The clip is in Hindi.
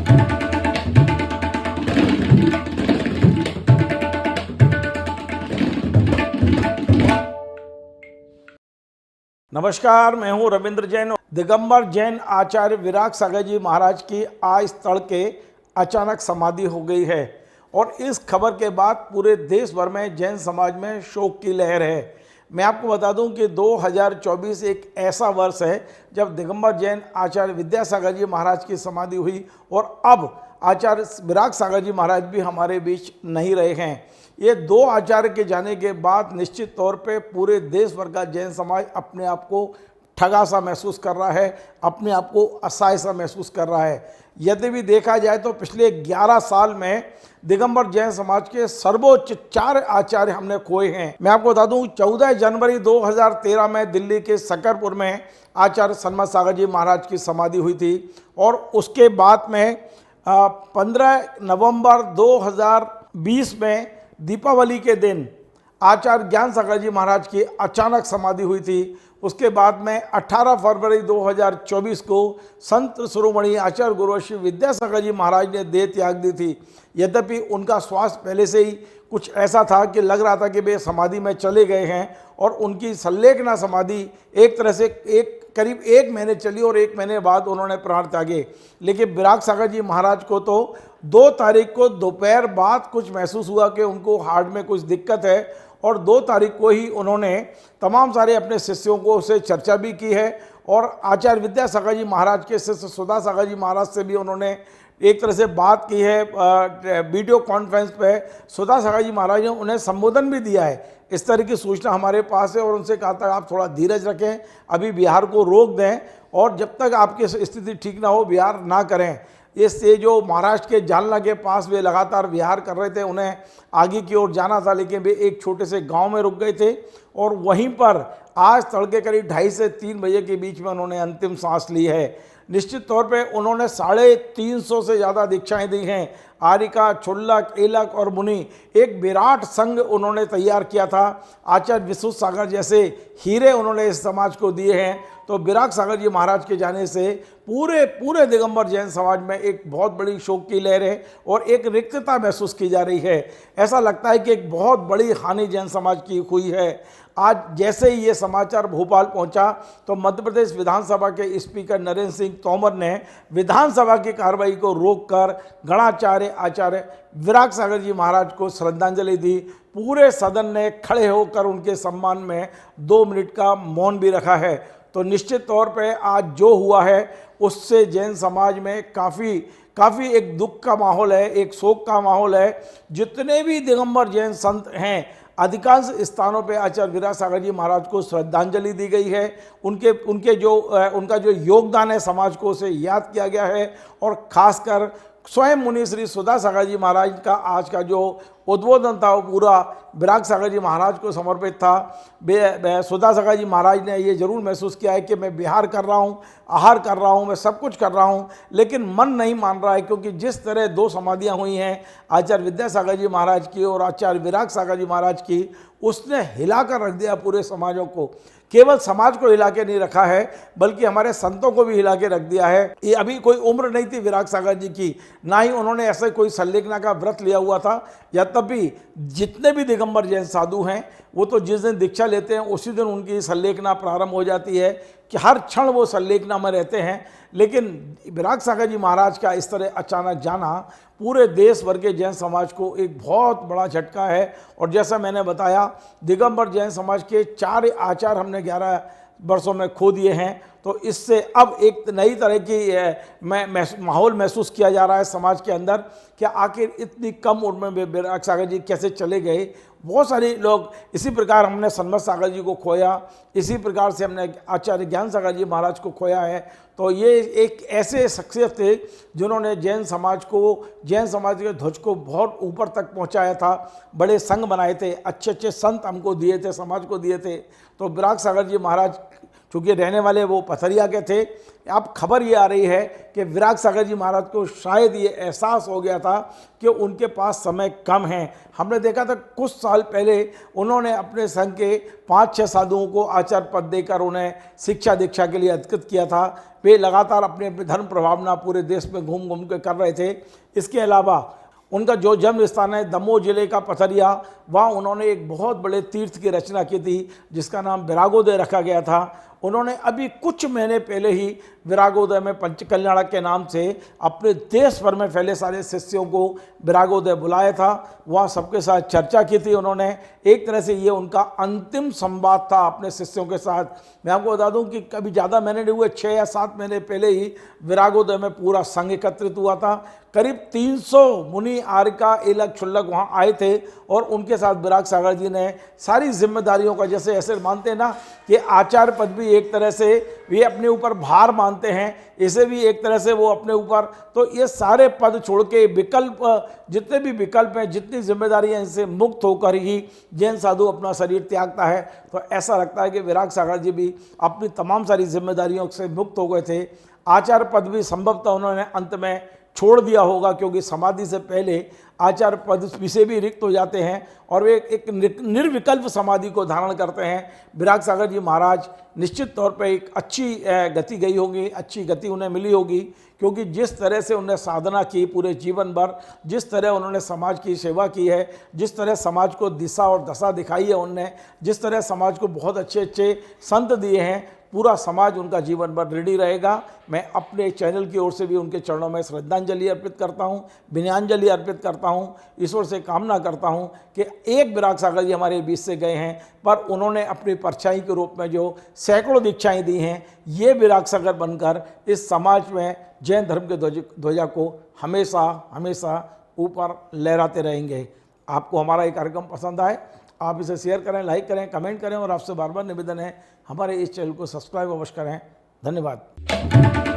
नमस्कार, मैं हूं रविंद्र जैन। दिगंबर जैन आचार्य विराग सागर जी महाराज की आज तड़के अचानक समाधि हो गई है और इस खबर के बाद पूरे देश भर में जैन समाज में शोक की लहर है। मैं आपको बता दूं कि 2024 एक ऐसा वर्ष है जब दिगंबर जैन आचार्य विद्यासागर जी महाराज की समाधि हुई और अब आचार्य विराग सागर जी महाराज भी हमारे बीच नहीं रहे हैं। ये दो आचार्य के जाने के बाद निश्चित तौर पे पूरे देश भर का जैन समाज अपने आप को ठगा सा महसूस कर रहा है, अपने आप को असहाय सा महसूस कर रहा है। यदि भी देखा जाए तो पिछले 11 साल में दिगंबर जैन समाज के सर्वोच्च 4 आचार्य हमने खोए हैं। मैं आपको बता दूं 14 जनवरी 2013 में दिल्ली के सकरपुर में आचार्य सन्मत सागर जी महाराज की समाधि हुई थी और उसके बाद में 15 नवंबर 2020 में दीपावली के दिन आचार्य ज्ञान सागर जी महाराज की अचानक समाधि हुई थी। उसके बाद में 18 फरवरी 2024 को संत शिरोमणि आचार्य गुरु श्री विद्यासागर जी महाराज ने देह त्याग दी थी। यद्यपि उनका स्वास्थ्य पहले से ही कुछ ऐसा था कि लग रहा था कि वे समाधि में चले गए हैं और उनकी संलेखना समाधि एक तरह से करीब 1 महीने चली और 1 महीने बाद उन्होंने प्राण त्यागे। लेकिन विराग सागर जी महाराज को तो 2 तारीख को दोपहर बाद कुछ महसूस हुआ कि उनको हार्ट में कुछ दिक्कत है और 2 तारीख को ही उन्होंने तमाम सारे अपने शिष्यों को से चर्चा भी की है और आचार्य विद्यासागर जी महाराज के शिष्य सुधा सागर जी महाराज से भी उन्होंने एक तरह से बात की है। वीडियो कॉन्फ्रेंस पे सुधा सागर जी महाराज ने उन्हें संबोधन भी दिया है। इस तरह की सूचना हमारे पास है और उनसे कहा था आप थोड़ा धीरज रखें, अभी बिहार को रोक दें और जब तक आपकी स्थिति ठीक ना हो बिहार ना करें। इससे जो महाराष्ट्र के जालना के पास वे लगातार विहार कर रहे थे, उन्हें आगे की ओर जाना था, लेकिन वे एक छोटे से गांव में रुक गए थे और वहीं पर आज तड़के करीब 2:30 से 3 बजे के बीच में उन्होंने अंतिम सांस ली है। निश्चित तौर पे उन्होंने 350 से ज़्यादा दीक्षाएं दी हैं। आरिका, छुल्लक, एलक और मुनि एक विराट संघ उन्होंने तैयार किया था। आचार्य विश्व सागर जैसे हीरे उन्होंने इस समाज को दिए हैं। तो विराग सागर जी महाराज के जाने से पूरे दिगंबर जैन समाज में एक बहुत बड़ी शोक की लहर है और एक रिक्तता महसूस की जा रही है। ऐसा लगता है कि एक बहुत बड़ी हानि जैन समाज की हुई है। आज जैसे ही ये समाचार भोपाल पहुंचा तो मध्य प्रदेश विधानसभा के स्पीकर नरेंद्र सिंह तोमर ने विधानसभा की कार्रवाई को रोककर गणाचार्य आचार्य विराग सागर जी महाराज को श्रद्धांजलि दी। पूरे सदन ने खड़े होकर उनके सम्मान में 2 मिनट का मौन भी रखा है। तो निश्चित तौर पे आज जो हुआ है उससे जैन समाज में काफ़ी एक दुख का माहौल है, एक शोक का माहौल है। जितने भी दिगंबर जैन संत हैं अधिकांश स्थानों पे आचार्य विराग सागर जी महाराज को श्रद्धांजलि दी गई है। उनका जो योगदान है समाज को उसे याद किया गया है और खासकर स्वयं मुनि श्री सुधा सागर जी महाराज का आज का जो उद्बोधन था वो पूरा विराग सागर जी महाराज को समर्पित था। सुधा सागर जी महाराज ने ये जरूर महसूस किया है कि मैं विहार कर रहा हूँ, आहार कर रहा हूँ, मैं सब कुछ कर रहा हूँ, लेकिन मन नहीं मान रहा है क्योंकि जिस तरह 2 समाधियाँ हुई हैं आचार्य विद्यासागर जी महाराज की और आचार्य विराग सागर जी महाराज की, उसने हिला कर रख दिया पूरे समाजों को। केवल समाज को हिला के नहीं रखा है बल्कि हमारे संतों को भी हिला के रख दिया है। ये अभी कोई उम्र नहीं थी विराग सागर जी की, ना ही उन्होंने ऐसे कोई संलेखना का व्रत लिया हुआ था। या तब भी जितने भी दिगंबर जैन साधु हैं वो तो जिस दिन दीक्षा लेते हैं उसी दिन उनकी संलेखना प्रारंभ हो जाती है कि हर क्षण वो संलेखना में रहते हैं। लेकिन विराग सागर जी महाराज का इस तरह अचानक जाना पूरे देश भर के जैन समाज को एक बहुत बड़ा झटका है। और जैसा मैंने बताया दिगंबर जैन समाज के 4 आचार्य हमने 11 वर्षों में खो दिए हैं। तो इससे अब एक नई तरह की माहौल महसूस किया जा रहा है समाज के अंदर कि आखिर इतनी कम उम्र में विराग सागर जी कैसे चले गए। बहुत सारे लोग इसी प्रकार हमने सन्मत सागर जी को खोया, इसी प्रकार से हमने आचार्य ज्ञान सागर जी महाराज को खोया है। तो ये एक ऐसे शख्सियत थे जिन्होंने जैन समाज के ध्वज को बहुत ऊपर तक पहुंचाया था। बड़े संघ बनाए थे, अच्छे संत हमको दिए थे, समाज को दिए थे। तो विराग सागर जी महाराज चूँकि रहने वाले वो पथरिया के थे। अब खबर ये आ रही है कि विराग सागर जी महाराज को शायद ये एहसास हो गया था कि उनके पास समय कम है। हमने देखा था कुछ साल पहले उन्होंने अपने संघ के 5-6 साधुओं को आचार्य पद देकर उन्हें शिक्षा दीक्षा के लिए अधिकृत किया था। वे लगातार अपने धर्म प्रभावना पूरे देश में घूम घूम के कर रहे थे। इसके अलावा उनका जो जन्म स्थान है दमोह जिले का पथरिया, वहाँ उन्होंने एक बहुत बड़े तीर्थ की रचना की थी जिसका नाम विरागोदय रखा गया था। उन्होंने अभी कुछ महीने पहले ही विरागोदय में पंचकल्याणक के नाम से अपने देश भर में फैले सारे शिष्यों को विरागोदय बुलाया था। वहाँ सबके साथ चर्चा की थी उन्होंने। एक तरह से ये उनका अंतिम संवाद था अपने शिष्यों के साथ। मैं आपको बता दूं कि कभी ज़्यादा महीने नहीं हुए, 6 या 7 महीने पहले ही विरागोदय में पूरा संघ एकत्रित हुआ था। करीब 300 मुनि आर्यका एलक क्षुल्लक वहाँ आए थे और उनके साथ विराग सागर जी ने सारी जिम्मेदारियों का, जैसे ऐसे मानते हैं ना कि आचार्य पद भी एक तरह से वे अपने ऊपर भार मानते हैं, इसे भी एक तरह से वो अपने ऊपर, तो ये सारे पद छोड़ के विकल्प, जितने भी विकल्प हैं, जितनी जिम्मेदारियां, इनसे मुक्त होकर ही जैन साधु अपना शरीर त्यागता है। तो ऐसा लगता है कि विराग सागर जी भी अपनी तमाम सारी जिम्मेदारियों से मुक्त हो गए थे। आचार्य पद भी संभवतः उन्होंने अंत में छोड़ दिया होगा, क्योंकि समाधि से पहले आचार्य पद से भी रिक्त हो जाते हैं और वे एक निर्विकल्प समाधि को धारण करते हैं। विराग सागर जी महाराज निश्चित तौर पे एक अच्छी गति गई होगी, अच्छी गति उन्हें मिली होगी, क्योंकि जिस तरह से उन्होंने साधना की पूरे जीवन भर, जिस तरह उन्होंने समाज की सेवा की है, जिस तरह समाज को दिशा और दशा दिखाई है उनने, जिस तरह समाज को बहुत अच्छे अच्छे संत दिए हैं, पूरा समाज उनका जीवन भर ऋणी रहेगा। मैं अपने चैनल की ओर से भी उनके चरणों में श्रद्धांजलि अर्पित करता हूँ, विनयान्जलि अर्पित करता हूँ। ईश्वर से कामना करता हूँ कि एक विराग सागर जी हमारे बीच से गए हैं, पर उन्होंने अपनी परछाई के रूप में जो सैकड़ों दीक्षाएं दी हैं, ये विराग सागर बनकर इस समाज में जैन धर्म के ध्वजा को हमेशा हमेशा ऊपर लहराते रहेंगे। आपको हमारा ये कार्यक्रम पसंद आए, आप इसे शेयर करें, लाइक करें, कमेंट करें और आपसे बार बार निवेदन है हमारे इस चैनल को सब्सक्राइब अवश्य करें। धन्यवाद।